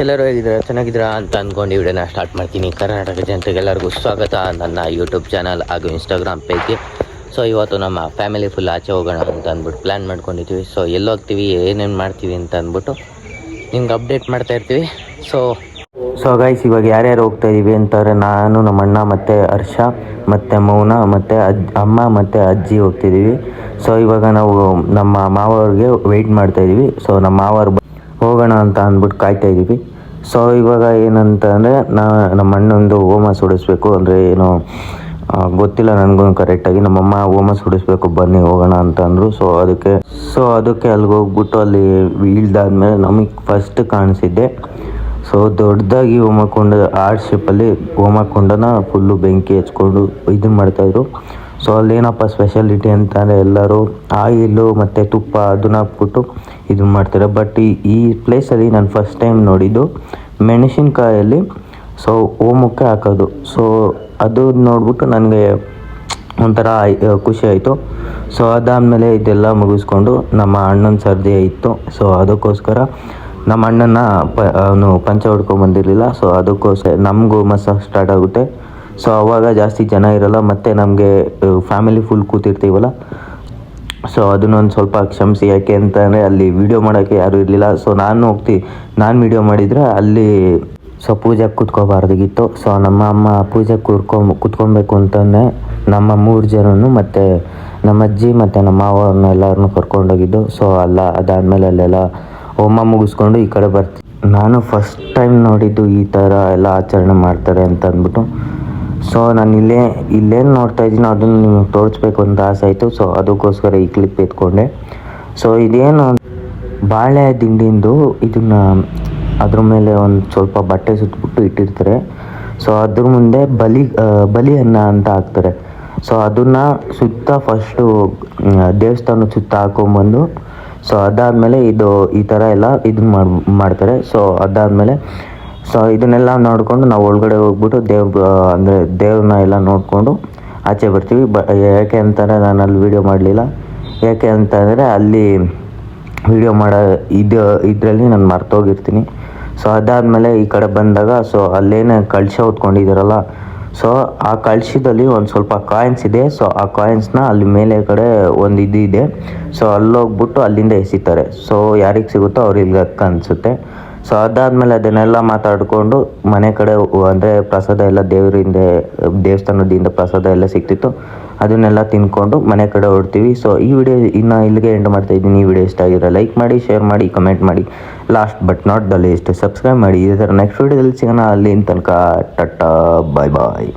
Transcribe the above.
ಎಲ್ಲರೂ ಹೇಗಿದ್ದೀರಾ, ಚೆನ್ನಾಗಿದ್ದೀರಾ ಅಂತ ಅಂದ್ಕೊಂಡು ವಿಡಿಯೋನ ಸ್ಟಾರ್ಟ್ ಮಾಡ್ತೀನಿ. ಕರ್ನಾಟಕ ಜನತೆಗೆಲ್ಲರಿಗೂ ಸ್ವಾಗತ ನನ್ನ ಯೂಟ್ಯೂಬ್ ಚಾನಲ್ ಹಾಗೂ ಇನ್ಸ್ಟಾಗ್ರಾಮ್ ಪೇಜ್ಗೆ. ಸೊ ಇವತ್ತು ನಮ್ಮ ಫ್ಯಾಮಿಲಿ ಫುಲ್ ಆಚೆ ಹೋಗೋಣ ಅಂತ ಅಂದ್ಬಿಟ್ಟು ಪ್ಲ್ಯಾನ್ ಮಾಡ್ಕೊಂಡಿದ್ದೀವಿ. ಸೊ ಎಲ್ಲಿ ಹೋಗ್ತೀವಿ, ಏನೇನು ಮಾಡ್ತೀವಿ ಅಂತ ಅಂದ್ಬಿಟ್ಟು ನಿಮ್ಗೆ ಅಪ್ಡೇಟ್ ಮಾಡ್ತಾ ಇರ್ತೀವಿ. ಸೊ ಗೈಸ್, ಇವಾಗ ಯಾರ್ಯಾರು ಹೋಗ್ತಾ ಇದ್ದೀವಿ ಅಂತಾರೆ, ನಾನು, ನಮ್ಮ ಅಣ್ಣ ಮತ್ತು ಹರ್ಷ ಮತ್ತು ಮೌನ ಮತ್ತು ಅಮ್ಮ ಮತ್ತು ಅಜ್ಜಿ ಹೋಗ್ತಿದ್ದೀವಿ. ಸೊ ಇವಾಗ ನಾವು ನಮ್ಮ ಮಾವವ್ರಿಗೆ ವೆಯ್ಟ್ ಮಾಡ್ತಾಯಿದ್ದೀವಿ. ಸೊ ನಮ್ಮ ಮಾವರು ಹೋಗೋಣ ಅಂತ ಅಂದ್ಬಿಟ್ಟು ಕಾಯ್ತಾ ಇದ್ದೀವಿ. ಸೊ ಇವಾಗ ಏನಂತ ಅಂದರೆ ನಮ್ಮ ಅಣ್ಣಂದು ಹೋಮ ಸುಡಿಸ್ಬೇಕು, ಅಂದರೆ ಏನೋ ಗೊತ್ತಿಲ್ಲ ನನಗೂ ಕರೆಕ್ಟಾಗಿ. ನಮ್ಮಮ್ಮ ಹೋಮ ಸುಡಿಸ್ಬೇಕು ಬನ್ನಿ ಹೋಗೋಣ ಅಂತ ಅಂದರು. ಸೊ ಅದಕ್ಕೆ ಅಲ್ಲಿಗೆ ಹೋಗ್ಬಿಟ್ಟು ಅಲ್ಲಿ ಇಳ್ದಾದ್ಮೇಲೆ ನಮಗೆ ಫಸ್ಟ್ ಕಾಣಿಸಿದ್ದೆ. ಸೊ ದೊಡ್ಡದಾಗಿ ಹೋಮಕೊಂಡ ಆರ್ಟ್ ಶೇಪಲ್ಲಿ ಹೋಮಕೊಂಡನ ಫುಲ್ಲು ಬೆಂಕಿ ಹಚ್ಕೊಂಡು ಇದನ್ನು ಮಾಡ್ತಾಯಿದ್ರು. ಸೊ ಅಲ್ಲೇನಪ್ಪ ಸ್ಪೆಷಾಲಿಟಿ ಅಂತಂದರೆ ಎಲ್ಲರೂ ಆಯಿಲು ಮತ್ತು ತುಪ್ಪ ಅದನ್ನ ಹಾಕ್ಬಿಟ್ಟು ಇದನ್ನು ಮಾಡ್ತಾರೆ. ಬಟ್ ಈ ಪ್ಲೇಸಲ್ಲಿ ನಾನು ಫಸ್ಟ್ ಟೈಮ್ ನೋಡಿದ್ದು ಮೆಣಸಿನ್ಕಾಯಲ್ಲಿ ಸೊ ಹೋಮಕ್ಕೆ ಹಾಕೋದು. ಸೊ ಅದು ನೋಡ್ಬಿಟ್ಟು ನನಗೆ ಒಂಥರ ಖುಷಿ ಆಯಿತು. ಸೊ ಅದಾದಮೇಲೆ ಇದೆಲ್ಲ ಮುಗಿಸ್ಕೊಂಡು ನಮ್ಮ ಅಣ್ಣನ ಸರ್ದಿ ಇತ್ತು. ಸೊ ಅದಕ್ಕೋಸ್ಕರ ನಮ್ಮ ಅಣ್ಣನ ಅವನು ಪಂಚ ಹೊಡ್ಕೊಂಬಂದಿರಲಿಲ್ಲ. ಸೊ ಅದಕ್ಕೋಸ್ಕರ ನಮಗೂ ಮಸ ಸ್ಟಾರ್ಟ್ ಆಗುತ್ತೆ. ಸೊ ಅವಾಗ ಜಾಸ್ತಿ ಜನ ಇರೋಲ್ಲ ಮತ್ತು ನಮಗೆ ಫ್ಯಾಮಿಲಿ ಫುಲ್ ಕೂತಿರ್ತೀವಲ್ಲ. ಸೊ ಅದನ್ನೊಂದು ಸ್ವಲ್ಪ ಕ್ಷಮಿಸಿ, ಯಾಕೆ ಅಂತಂದರೆ ಅಲ್ಲಿ ವೀಡಿಯೋ ಮಾಡೋಕ್ಕೆ ಯಾರೂ ಇರಲಿಲ್ಲ. ಸೊ ನಾನು ವೀಡಿಯೋ ಮಾಡಿದರೆ ಅಲ್ಲಿ ಸೊ ಪೂಜೆಗೆ ಕೂತ್ಕೋಬಾರ್ದಾಗಿತ್ತು. ಸೊ ನಮ್ಮ ಅಮ್ಮ ಪೂಜೆಗೆ ಕೂತ್ಕೊಬೇಕು ಅಂತಂದರೆ ನಮ್ಮ 3 ಜನನು ಮತ್ತು ನಮ್ಮ ಅಜ್ಜಿ ಮತ್ತು ನಮ್ಮ ಮಾವವ್ರನ್ನ ಎಲ್ಲರನ್ನೂ ಕರ್ಕೊಂಡೋಗಿದ್ದು. ಸೊ ಅದಾದಮೇಲೆ ಅಲ್ಲೆಲ್ಲ ಹೋಮ ಮುಗಿಸ್ಕೊಂಡು ಈ ಕಡೆ ಬರ್ತೀವಿ. ನಾನು ಫಸ್ಟ್ ಟೈಮ್ ನೋಡಿದ್ದು ಈ ಥರ ಎಲ್ಲ ಆಚರಣೆ ಮಾಡ್ತಾರೆ ಅಂತ ಅಂದ್ಬಿಟ್ಟು. ಸೊ ನಾನು ಇಲ್ಲೇನು ನೋಡ್ತಾ ಇದ್ದೀನೋ ಅದನ್ನು ನಿಮಗೆ ತೋರಿಸ್ಬೇಕು ಅಂತ ಆಸೆ ಆಯಿತು. ಸೊ ಅದಕ್ಕೋಸ್ಕರ ಈ ಕ್ಲಿಪ್ ಎತ್ಕೊಂಡೆ. ಸೊ ಇದೇನು ಬಾಳೆ ದಿಂಡಿಂದು ಇದನ್ನು ಅದ್ರ ಮೇಲೆ ಒಂದು ಸ್ವಲ್ಪ ಬಟ್ಟೆ ಸುತ್ತಬಿಟ್ಟು ಇಟ್ಟಿರ್ತಾರೆ. ಸೊ ಅದ್ರ ಮುಂದೆ ಬಲಿ ಅನ್ನ ಅಂತ ಹಾಕ್ತಾರೆ. ಸೊ ಅದನ್ನು ಫಸ್ಟು ದೇವಸ್ಥಾನದ ಸುತ್ತ ಹಾಕೊಂಬಂದು ಸೊ ಅದಾದಮೇಲೆ ಈ ಥರ ಎಲ್ಲ ಇದನ್ನು ಮಾಡ್ತಾರೆ. ಸೊ ಅದಾದಮೇಲೆ ಸೊ ಇದನ್ನೆಲ್ಲ ನೋಡಿಕೊಂಡು ನಾವು ಒಳಗಡೆ ಹೋಗ್ಬಿಟ್ಟು ದೇವ್ರನ್ನ ಎಲ್ಲ ನೋಡಿಕೊಂಡು ಆಚೆ ಬರ್ತೀವಿ. ಯಾಕೆ ಅಂತಾರೆ ನಾನು ಅಲ್ಲಿ ವೀಡಿಯೋ ಮಾಡಲಿಲ್ಲ, ಯಾಕೆ ಅಂತಂದರೆ ಅಲ್ಲಿ ವೀಡಿಯೋ ಮಾಡೋ ಇದರಲ್ಲಿ ನಾನು ಮರ್ತೋಗಿರ್ತೀನಿ. ಸೊ ಅದಾದಮೇಲೆ ಈ ಕಡೆ ಬಂದಾಗ ಸೊ ಅಲ್ಲೇನೇ ಕಳಶ ಹೊತ್ಕೊಂಡಿದ್ದಾರಲ್ಲ, ಸೊ ಆ ಕಳಶದಲ್ಲಿ ಒಂದು ಸ್ವಲ್ಪ ಕಾಯಿನ್ಸ್ ಇದೆ. ಸೊ ಆ ಕಾಯಿನ್ಸ್ನ ಅಲ್ಲಿ ಮೇಲೆ ಕಡೆ ಒಂದು ಇದೆ. ಸೊ ಅಲ್ಲೋಗ್ಬಿಟ್ಟು ಅಲ್ಲಿಂದ ಎಸಿತಾರೆ. ಸೊ ಯಾರಿಗೆ ಸಿಗುತ್ತೋ ಅವ್ರಿಗೆ ಅಕ್ಕ ಅನಿಸುತ್ತೆ. ಸೊ ಅದಾದಮೇಲೆ ಅದನ್ನೆಲ್ಲ ಮಾತಾಡಿಕೊಂಡು ಮನೆ ಕಡೆ ಅಂದರೆ ಪ್ರಸಾದ ಎಲ್ಲ ದೇವಸ್ಥಾನದಿಂದ ಪ್ರಸಾದ ಎಲ್ಲ ಸಿಗ್ತಿತ್ತು, ಅದನ್ನೆಲ್ಲ ತಿನ್ಕೊಂಡು ಮನೆ ಕಡೆ ಹೊರಡ್ತೀವಿ. ಸೊ ಈ ವಿಡಿಯೋ ಇನ್ನು ಇಲ್ಲಿಗೆ ಎಂಡ್ ಮಾಡ್ತಾಯಿದ್ದೀನಿ. ಈ ವಿಡಿಯೋ ಇಷ್ಟ ಆಗಿದ್ರೆ ಲೈಕ್ ಮಾಡಿ, ಶೇರ್ ಮಾಡಿ, ಕಮೆಂಟ್ ಮಾಡಿ, last but not the least subscribe ಮಾಡಿ. ಇದೇ ಥರ ನೆಕ್ಸ್ಟ್ ವಿಡಿಯೋದಲ್ಲಿ ಸಿಗೋಣ. ಅಲ್ಲಿ ತನಕ ಟಾಟಾ, ಬಾಯ್ ಬಾಯ್.